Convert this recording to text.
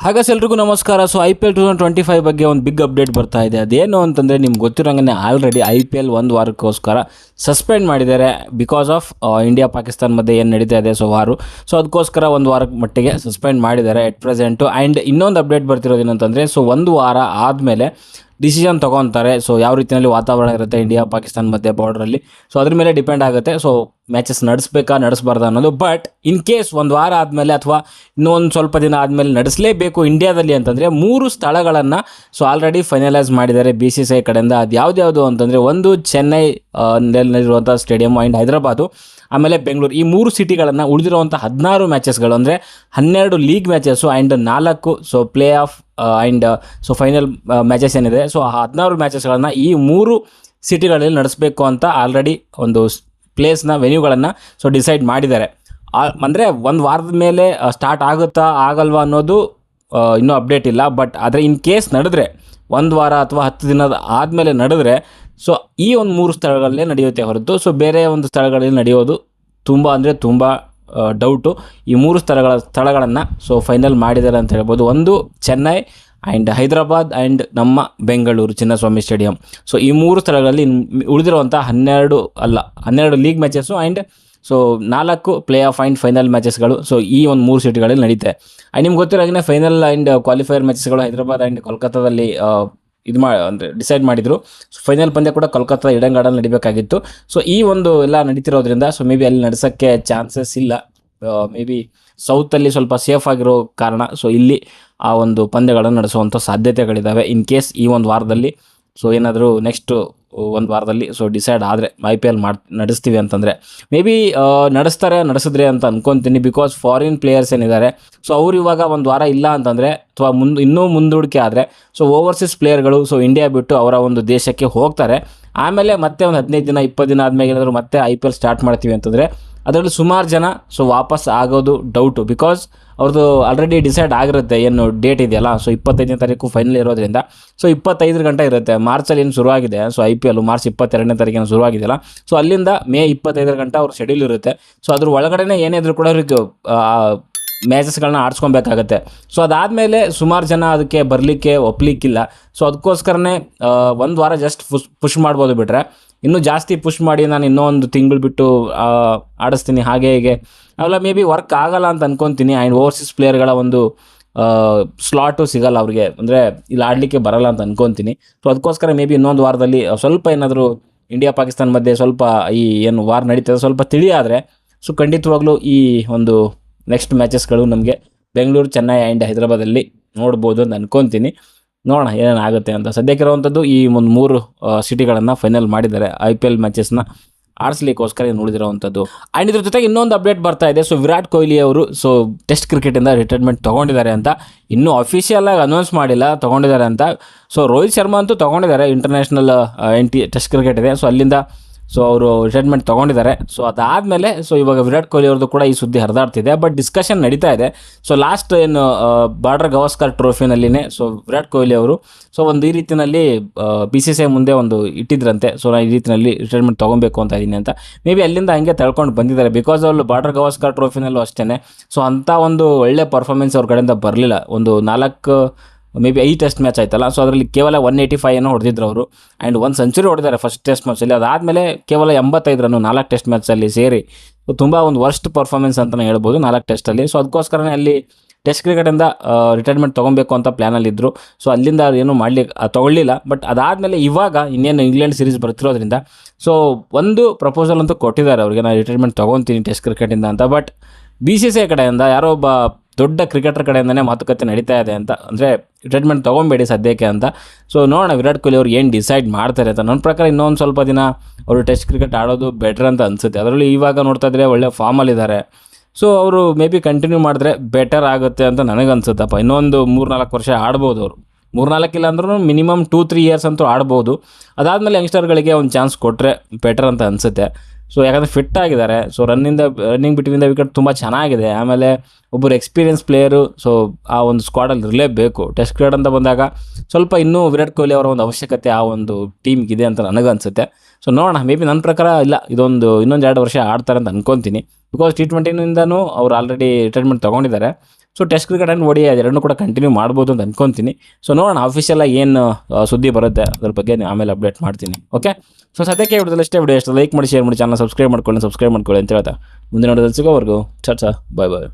ಹಾಗಾದ್ರೆ ಎಲ್ರಿಗೂ ನಮಸ್ಕಾರ. ಸೊ IPL 2025 ಬಗ್ಗೆ ಒಂದು ಬಿಗ್ ಅಪ್ಡೇಟ್ ಬರ್ತಾ ಇದೆ. ಅದೇನು ಅಂತಂದರೆ ನಿಮ್ಗೆ ಗೊತ್ತಿರೋಂಗೆ ಆಲ್ರೆಡಿ IPL ಒಂದು ವಾರಕ್ಕೋಸ್ಕರ ಸಸ್ಪೆಂಡ್ ಮಾಡಿದ್ದಾರೆ ಬಿಕಾಸ್ ಆಫ್ ಇಂಡಿಯಾ ಪಾಕಿಸ್ತಾನ ಮಧ್ಯೆ ಏನು ನಡೀತಾ ಇದೆ ಸೊ ಅದಕ್ಕೋಸ್ಕರ ಒಂದು ವಾರಕ್ಕೆ ಮಟ್ಟಿಗೆ ಸಸ್ಪೆಂಡ್ ಮಾಡಿದ್ದಾರೆ ಎಟ್ ಪ್ರೆಸೆಂಟು. ಆ್ಯಂಡ್ ಇನ್ನೊಂದು ಅಪ್ಡೇಟ್ ಬರ್ತಿರೋದು ಏನಂತಂದರೆ ಒಂದು ವಾರ ಆದಮೇಲೆ ಡಿಸಿಷನ್ ತೊಗೊತಾರೆ. ಸೊ ಯಾವ ರೀತಿಯಲ್ಲಿ ವಾತಾವರಣ ಇರುತ್ತೆ ಇಂಡಿಯಾ ಪಾಕಿಸ್ತಾನ ಮಧ್ಯೆ ಬಾರ್ಡ್ರಲ್ಲಿ, ಸೊ ಅದ್ರ ಮೇಲೆ ಡಿಪೆಂಡ್ ಆಗುತ್ತೆ. ಸೊ ಮ್ಯಾಚಸ್ ನಡೆಸಬಾರ್ದು ಅನ್ನೋದು. ಬಟ್ ಇನ್ ಕೇಸ್ ಒಂದು ವಾರ ಆದಮೇಲೆ ಅಥವಾ ಇನ್ನೊಂದು ಸ್ವಲ್ಪ ದಿನ ಆದಮೇಲೆ ನಡೆಸಲೇಬೇಕು ಇಂಡಿಯಾದಲ್ಲಿ ಅಂತಂದರೆ 3 ಸ್ಥಳಗಳನ್ನು ಆಲ್ರೆಡಿ ಫೈನಲೈಸ್ ಮಾಡಿದ್ದಾರೆ BCCI ಕಡೆಯಿಂದ. ಅದು ಯಾವ್ದು ಅಂತಂದರೆ ಒಂದು ಚೆನ್ನೈ ನಲ್ಲಿರುವಂಥ ಸ್ಟೇಡಿಯಮ್ ಆ್ಯಂಡ್ ಹೈದರಾಬಾದು, ಆಮೇಲೆ ಬೆಂಗಳೂರು. ಈ 3 ಸಿಟಿಗಳನ್ನು ಉಳಿದಿರುವಂಥ 16 ಮ್ಯಾಚಸ್ಗಳು ಅಂದರೆ 12 league matches and 4 play off and final matches ಏನಿದೆ, ಆ 16 ಮ್ಯಾಚಸ್ಗಳನ್ನು ಈ 3 ಸಿಟಿಗಳಲ್ಲಿ ನಡೆಸಬೇಕು ಅಂತ ಆಲ್ರೆಡಿ ಒಂದು ಪ್ಲೇಸ್ನ ವೆನ್ಯೂಗಳನ್ನು ಡಿಸೈಡ್ ಮಾಡಿದ್ದಾರೆ. ಅಂದರೆ ಒಂದು ವಾರದ ಮೇಲೆ ಸ್ಟಾರ್ಟ್ ಆಗುತ್ತಾ ಆಗಲ್ವಾ ಅನ್ನೋದು ಇನ್ನೂ ಅಪ್ಡೇಟ್ ಇಲ್ಲ. ಬಟ್ ಆದರೆ ಇನ್ ಕೇಸ್ ನಡೆದ್ರೆ ಒಂದು ವಾರ ಅಥವಾ 10 ದಿನದ ಆದಮೇಲೆ ನಡೆದ್ರೆ ಈ ಒಂದು 3 ಸ್ಥಳಗಳಲ್ಲೇ ನಡೆಯುತ್ತೆ ಹೊರತು ಬೇರೆ ಒಂದು ಸ್ಥಳಗಳಲ್ಲಿ ನಡೆಯೋದು ತುಂಬ ಡೌಟು. ಈ 3 ಸ್ಥಳಗಳನ್ನು ಫೈನಲ್ ಮಾಡಿದ್ದಾರೆ ಅಂತ ಹೇಳ್ಬೋದು. ಒಂದು ಚೆನ್ನೈ ಆ್ಯಂಡ್ ಹೈದರಾಬಾದ್ ಆ್ಯಂಡ್ ನಮ್ಮ ಬೆಂಗಳೂರು ಚಿನ್ನಸ್ವಾಮಿ ಸ್ಟೇಡಿಯಂ. ಈ 3 ಸ್ಥಳಗಳಲ್ಲಿ ಉಳಿದಿರುವಂಥ 12 league matches and 4 play off and final ಮ್ಯಾಚಸ್ಗಳು ಈ ಒಂದು 3 ಸಿಟಿಗಳಲ್ಲಿ ನಡೀತೆ. ಆ್ಯಂಡ್ ನಿಮ್ಗೆ ಗೊತ್ತಿರೋಂಗೆ ಫೈನಲ್ ಆ್ಯಂಡ್ ಕ್ವಾಲಿಫೈಯರ್ ಮ್ಯಾಚಸ್ಗಳು ಹೈದರಾಬಾದ್ ಆ್ಯಂಡ್ ಕೋಲ್ಕತ್ತಾದಲ್ಲಿ ಅಂದರೆ ಡಿಸೈಡ್ ಮಾಡಿದರು. ಫೈನಲ್ ಪಂದ್ಯ ಕೂಡ ಕೋಲ್ಕತ್ತಾ ಈಡನ್ ಗಾರ್ಡನ್ ನಡಿಬೇಕಾಗಿತ್ತು. ಈ ಒಂದು ಎಲ್ಲ ನಡೀತಿರೋದ್ರಿಂದ ಮೇ ಬಿ ಅಲ್ಲಿ ನಡೆಸೋಕ್ಕೆ ಚಾನ್ಸಸ್ ಇಲ್ಲ. ಮೇ ಬಿ ಸೌತಲ್ಲಿ ಸ್ವಲ್ಪ ಸೇಫ್ ಆಗಿರೋ ಕಾರಣ ಇಲ್ಲಿ ಆ ಒಂದು ಪಂದ್ಯಗಳನ್ನು ನಡೆಸುವಂಥ ಸಾಧ್ಯತೆಗಳಿದ್ದಾವೆ. ಇನ್ ಕೇಸ್ ಈ ಒಂದು ವಾರದಲ್ಲಿ ಏನಾದರೂ ನೆಕ್ಸ್ಟ್ ಒಂದು ವಾರದಲ್ಲಿ ಡಿಸೈಡ್ ಆದರೆ IPL ನಡೆಸ್ತೀವಿ ಅಂತಂದರೆ ಮೇ ಬಿ ನಡೆಸಿದ್ರೆ ಅಂತ ಅನ್ಕೊತೀನಿ. ಬಿಕಾಸ್ ಫಾರಿನ್ ಪ್ಲೇಯರ್ಸ್ ಏನಿದ್ದಾರೆ ಅವರು ಇವಾಗ ಒಂದು ವಾರ ಇಲ್ಲ ಅಂತಂದರೆ ಅಥವಾ ಇನ್ನೂ ಮುಂದೂಡಿಕೆ ಆದರೆ ಓವರ್ಸೀಸ್ ಪ್ಲೇಯರ್ಗಳು ಇಂಡಿಯಾ ಬಿಟ್ಟು ಅವರ ಒಂದು ದೇಶಕ್ಕೆ ಹೋಗ್ತಾರೆ. ಆಮೇಲೆ ಮತ್ತೆ ಒಂದು 15 ದಿನ 20 ದಿನ ಆದಮೇಲೆ ಏನಾದರೂ ಮತ್ತೆ IPL ಸ್ಟಾರ್ಟ್ ಮಾಡ್ತೀವಿ ಅಂತಂದರೆ ಅದರಲ್ಲಿ ಸುಮಾರು ಜನ ವಾಪಸ್ ಆಗೋದು ಡೌಟು. ಬಿಕಾಸ್ ಅವ್ರದ್ದು ಆಲ್ರೆಡಿ ಡಿಸೈಡ್ ಆಗಿರುತ್ತೆ ಏನು ಡೇಟ್ ಇದೆಯಲ್ಲ. 25ನೇ ತಾರೀಕು ಫೈನಲ್ ಇರೋದ್ರಿಂದ 25 ಗಂಟೆ ಇರುತ್ತೆ. ಮಾರ್ಚಲ್ಲಿ ಏನು ಶುರುವಾಗಿದೆ IPL ಮಾರ್ಚ್ 22ನೇ ತಾರೀಕಿನ ಶುರುವಾಗಿದೆಯಲ್ಲ. ಅಲ್ಲಿಂದ ಮೇ 25 ಗಂಟೆ ಅವ್ರ ಶೆಡ್ಯೂಲ್ ಇರುತ್ತೆ. ಅದ್ರ ಒಳಗಡೆ ಏನೇ ಇದ್ರೂ ಕೂಡ ಅವ್ರಿಗೆ ಮ್ಯಾಚಸ್ಗಳನ್ನ ಆಡಿಸ್ಕೊಬೇಕಾಗತ್ತೆ. ಅದಾದಮೇಲೆ ಸುಮಾರು ಜನ ಅದಕ್ಕೆ ಬರಲಿಕ್ಕೆ ಒಪ್ಪಲಿಕ್ಕಿಲ್ಲ. ಅದಕ್ಕೋಸ್ಕರನೇ ಒಂದು ವಾರ ಜಸ್ಟ್ ಪುಷ್ ಮಾಡ್ಬೋದು. ಬಿಟ್ಟರೆ ಇನ್ನೂ ಜಾಸ್ತಿ ಪುಷ್ ಮಾಡಿ ನಾನು ಇನ್ನೊಂದು ತಿಂಗಳು ಬಿಟ್ಟು ಆಡಿಸ್ತೀನಿ ಹಾಗೆ ಹೀಗೆ ಅವೆಲ್ಲ ಮೇ ಬಿ ವರ್ಕ್ ಆಗಲ್ಲ ಅಂತ ಅನ್ಕೊತೀನಿ. ಆ್ಯಂಡ್ ಓವರ್ಸೀಸ್ ಪ್ಲೇಯರ್ಗಳ ಒಂದು ಸ್ಲಾಟು ಸಿಗಲ್ಲ ಅವ್ರಿಗೆ, ಅಂದರೆ ಇಲ್ಲಿ ಆಡಲಿಕ್ಕೆ ಬರಲ್ಲ ಅಂತ ಅನ್ಕೊತೀನಿ. ಅದಕ್ಕೋಸ್ಕರ ಮೇ ಬಿ ಇನ್ನೊಂದು ವಾರದಲ್ಲಿ ಸ್ವಲ್ಪ ಏನಾದರೂ ಇಂಡಿಯಾ ಪಾಕಿಸ್ತಾನ ಮಧ್ಯೆ ಸ್ವಲ್ಪ ಈ ಏನು ವಾರ ನಡೀತದೆ ಸ್ವಲ್ಪ ತಿಳಿಯಾದರೆ ಖಂಡಿತವಾಗ್ಲೂ ಈ ಒಂದು ನೆಕ್ಸ್ಟ್ ಮ್ಯಾಚಸ್ಗಳು ನಮಗೆ ಬೆಂಗಳೂರು, ಚೆನ್ನೈ ಆ್ಯಂಡ್ ಹೈದರಾಬಾದಲ್ಲಿ ನೋಡ್ಬೋದು ಅಂತ ಅನ್ಕೊತೀನಿ. ನೋಡೋಣ ಏನೇನಾಗುತ್ತೆ ಅಂತ. ಸದ್ಯಕ್ಕಿರುವಂಥದ್ದು ಈ ಒಂದು 3 ಸಿಟಿಗಳನ್ನು ಫೈನಲ್ ಮಾಡಿದ್ದಾರೆ IPL ಮ್ಯಾಚಸ್ನ ಆಡಿಸ್ಲಿಕ್ಕೋಸ್ಕರ ಉಳಿದಿರೋವಂಥದ್ದು. ಆ್ಯಂಡ್ ಇದ್ರ ಜೊತೆಗೆ ಇನ್ನೊಂದು ಅಪ್ಡೇಟ್ ಬರ್ತಾ ಇದೆ. ವಿರಾಟ್ ಕೊಹ್ಲಿ ಅವರು ಟೆಸ್ಟ್ ಕ್ರಿಕೆಟಿಂದ ರಿಟೈರ್ಮೆಂಟ್ ತೊಗೊಂಡಿದ್ದಾರೆ ಅಂತ ಇನ್ನೂ ಅಫಿಷಿಯಲಾಗಿ ಅನೌನ್ಸ್ ಮಾಡಿಲ್ಲ, ತೊಗೊಂಡಿದ್ದಾರೆ ಅಂತ. ರೋಹಿತ್ ಶರ್ಮಾ ಅಂತೂ ತೊಗೊಂಡಿದ್ದಾರೆ, ಇಂಟರ್ನ್ಯಾಷನಲ್ ಟೆಸ್ಟ್ ಕ್ರಿಕೆಟ್ ಇದೆ ಅಲ್ಲಿಂದ ಅವರು ರಿಟೈರ್ಮೆಂಟ್ ತೊಗೊಂಡಿದ್ದಾರೆ. ಅದಾದಮೇಲೆ ಇವಾಗ ವಿರಾಟ್ ಕೊಹ್ಲಿ ಅವ್ರದ್ದು ಕೂಡ ಈ ಸುದ್ದಿ ಹರಿದಾಡ್ತಿದೆ. ಬಟ್ ಡಿಸ್ಕಷನ್ ನಡೀತಾ ಇದೆ. ಲಾಸ್ಟ್ ಏನು ಬಾರ್ಡರ್ ಗವಾಸ್ಕರ್ ಟ್ರೋಫಿನಲ್ಲಿನೇ ವಿರಾಟ್ ಕೊಹ್ಲಿ ಅವರು ಒಂದು ಈ ರೀತಿಯಲ್ಲಿ BCCI ಮುಂದೆ ಒಂದು ಇಟ್ಟಿದ್ರಂತೆ. ನಾನು ಈ ರೀತಿಯಲ್ಲಿ ರಿಟೈರ್ಮೆಂಟ್ ತೊಗೊಬೇಕು ಅಂತ ಇದ್ದೀನಿ ಅಂತ. ಮೇ ಬಿ ಅಲ್ಲಿಂದ ಹಂಗೆ ತಳ್ಕೊಂಡು ಬಂದಿದ್ದಾರೆ. ಬಿಕಾಸ್ ಅವರು ಬಾರ್ಡರ್ ಗವಾಸ್ಕರ್ ಟ್ರೋಫಿನಲ್ಲೂ ಅಷ್ಟೇ ಅಂಥ ಒಂದು ಒಳ್ಳೆ ಪರ್ಫಾರ್ಮೆನ್ಸ್ ಅವ್ರ ಕಡೆಯಿಂದ ಬರಲಿಲ್ಲ. ಒಂದು 4 ಮೇ ಬಿ 5 ಟೆಸ್ಟ್ ಮ್ಯಾಚ್ ಆಯ್ತಲ್ಲ. ಅದರಲ್ಲಿ ಕೇವಲ 185 ಏನೋ ಹೊಡೆದಿದ್ರು ಅವರು. ಆ್ಯಂಡ್ 1 ಸೆಂಚುರಿ ಹೊಡೆದಿದ್ದಾರೆ ಫಸ್ಟ್ ಟೆಸ್ಟ್ ಮ್ಯಾಚಲ್ಲಿ. ಅದಾದಮೇಲೆ ಕೇವಲ 85 ರನ್ನು 4 ಟೆಸ್ಟ್ ಮ್ಯಾಚಲ್ಲಿ ಸೇರಿ ತುಂಬ ಒಂದು ವರ್ಸ್ಟ್ ಪರ್ಫಾರ್ಮೆನ್ಸ್ ಅಂತಲೇ ಹೇಳ್ಬೋದು 4 ಟೆಸ್ಟಲ್ಲಿ. ಅದಕ್ಕೋಸ್ಕರನೇ ಅಲ್ಲಿ ಟೆಸ್ಟ್ ಕ್ರಿಕೆಟಿಂದ ರಿಟೈರ್ಮೆಂಟ್ ತೊಗೊಬೇಕು ಅಂತ ಪ್ಲ್ಯಾನಲ್ಲಿದ್ದರು. ಅಲ್ಲಿಂದ ಏನು ತೊಗೊಳ್ಳಿಲ್ಲ. ಬಟ್ ಅದಾದಮೇಲೆ ಇವಾಗ ಇನ್ನೇನು ಇಂಗ್ಲೆಂಡ್ ಸೀರೀಸ್ ಬರ್ತಿರೋದ್ರಿಂದ ಒಂದು ಪ್ರಪೋಸಲ್ ಅಂತೂ ಕೊಟ್ಟಿದ್ದಾರೆ ಅವ್ರಿಗೆ, ನಾನು ರಿಟೈರ್ಮೆಂಟ್ ತೊಗೊತೀನಿ ಟೆಸ್ಟ್ ಕ್ರಿಕೆಟಿಂದ ಅಂತ. ಬಟ್ BCCI ಕಡೆಯಿಂದ ಯಾರೋ ಒಬ್ಬ ದೊಡ್ಡ ಕ್ರಿಕೆಟರ್ ಕಡೆಯಿಂದನೇ ಮಾತುಕತೆ ನಡೀತಾ ಇದೆ ಅಂತ, ಅಂದರೆ ರಿಟೈರ್ಮೆಂಟ್ ತೊಗೊಬೇಡಿ ಸದ್ಯಕ್ಕೆ ಅಂತ. ನೋಡೋಣ ವಿರಾಟ್ ಕೊಹ್ಲಿ ಅವ್ರು ಏನು ಡಿಸೈಡ್ ಮಾಡ್ತಾರೆ ಅಂತ. ನನ್ನ ಪ್ರಕಾರ ಇನ್ನೊಂದು ಸ್ವಲ್ಪ ದಿನ ಅವರು ಟೆಸ್ಟ್ ಕ್ರಿಕೆಟ್ ಆಡೋದು ಬೆಟರ್ ಅಂತ ಅನಿಸುತ್ತೆ. ಅದರಲ್ಲಿ ಇವಾಗ ನೋಡ್ತಾ ಇದ್ರೆ ಒಳ್ಳೆ ಫಾರ್ಮಲ್ಲಿದ್ದಾರೆ. ಅವರು ಮೇ ಬಿ ಕಂಟಿನ್ಯೂ ಮಾಡಿದ್ರೆ ಬೆಟರ್ ಆಗುತ್ತೆ ಅಂತ ನನಗನ್ಸುತ್ತಪ್ಪ. ಇನ್ನೊಂದು 3-4 ವರ್ಷ ಆಡ್ಬೋದು ಅವರು. 3-4 ಇಲ್ಲ ಅಂದ್ರೂ ಮಿನಿಮಮ್ 2-3 ಇಯರ್ಸ್ ಅಂತೂ ಆಡ್ಬೋದು. ಅದಾದಮೇಲೆ ಯಂಗ್ಸ್ಟರ್ಗಳಿಗೆ ಒಂದು ಚಾನ್ಸ್ ಕೊಟ್ಟರೆ ಬೆಟರ್ ಅಂತ ಅನಿಸುತ್ತೆ. ಯಾಕಂದರೆ ಫಿಟ್ ಆಗಿದ್ದಾರೆ. ರನ್ನಿಂಗ್ ಬಿಟ್ವೀನ್ ದ ವಿಕೆಟ್ ತುಂಬ ಚೆನ್ನಾಗಿದೆ. ಆಮೇಲೆ ಒಬ್ಬರು ಎಕ್ಸ್ಪೀರಿಯನ್ಸ್ ಪ್ಲೇಯರು ಆ ಒಂದು ಸ್ಕ್ವಾಡಲ್ಲಿ ಇರಲೇಬೇಕು. ಟೆಸ್ಟ್ ಕ್ರಿಕೆಟ್ ಅಂತ ಬಂದಾಗ ಸ್ವಲ್ಪ ಇನ್ನೂ ವಿರಾಟ್ ಕೊಹ್ಲಿ ಅವರ ಒಂದು ಅವಶ್ಯಕತೆ ಆ ಒಂದು ಟೀಮ್ಗಿದೆ ಅಂತ ನನಗನ್ಸುತ್ತೆ. ನೋಡೋಣ. ಮೇ ಬಿ ನನ್ನ ಪ್ರಕಾರ ಇಲ್ಲ, ಇನ್ನೊಂದು 2 ವರ್ಷ ಆಡ್ತಾರೆ ಅಂತ ಅನ್ಕೊತೀನಿ. ಬಿಕಾಸ್ T20 ಅವ್ರು ಆಲ್ರೆಡಿ ರಿಟೈರ್ಮೆಂಟ್ ತೊಗೊಂಡಿದ್ದಾರೆ. So test cricket and ODI ಅದೆರಡನ್ನೂ ಕೂಡ ಕಂಟಿನ್ಯೂ ಮಾಡ್ಬೋದು ಅಂತ ಅನ್ಕೊತೀನಿ. ಸೊ ನೋಡೋಣ ಅಫಿಷಿಯಲಾಗಿ ಏನು ಸುದ್ದಿ ಬರುತ್ತೆ ಅದ್ರ ಬಗ್ಗೆ ಆಮೇಲೆ ಅಪ್ಡೇಟ್ ಮಾಡ್ತೀನಿ. ಓಕೆ, ಸೊ ಸದ್ಯಕ್ಕೆ ವಿಡಿಯೋದಲ್ಲಿ ಅಷ್ಟೇ. ವಿಡಿಯೋ ಇಷ್ಟ ಲೈಕ್ ಮಾಡಿ, ಶೇರ್ ಮಾಡಿ, ಚಾನಲ್ ಸಬ್ಸ್ಕ್ರೈಬ್ ಮಾಡ್ಕೊಳ್ಳಿ ಅಂತ ಹೇಳ್ತಾ ಮುಂದಿನ ವಿಡಿಯೋದಲ್ಲಿ ಸಿಗೋವರೆಗೂ ಬಾಯ್ ಬಾಯ್.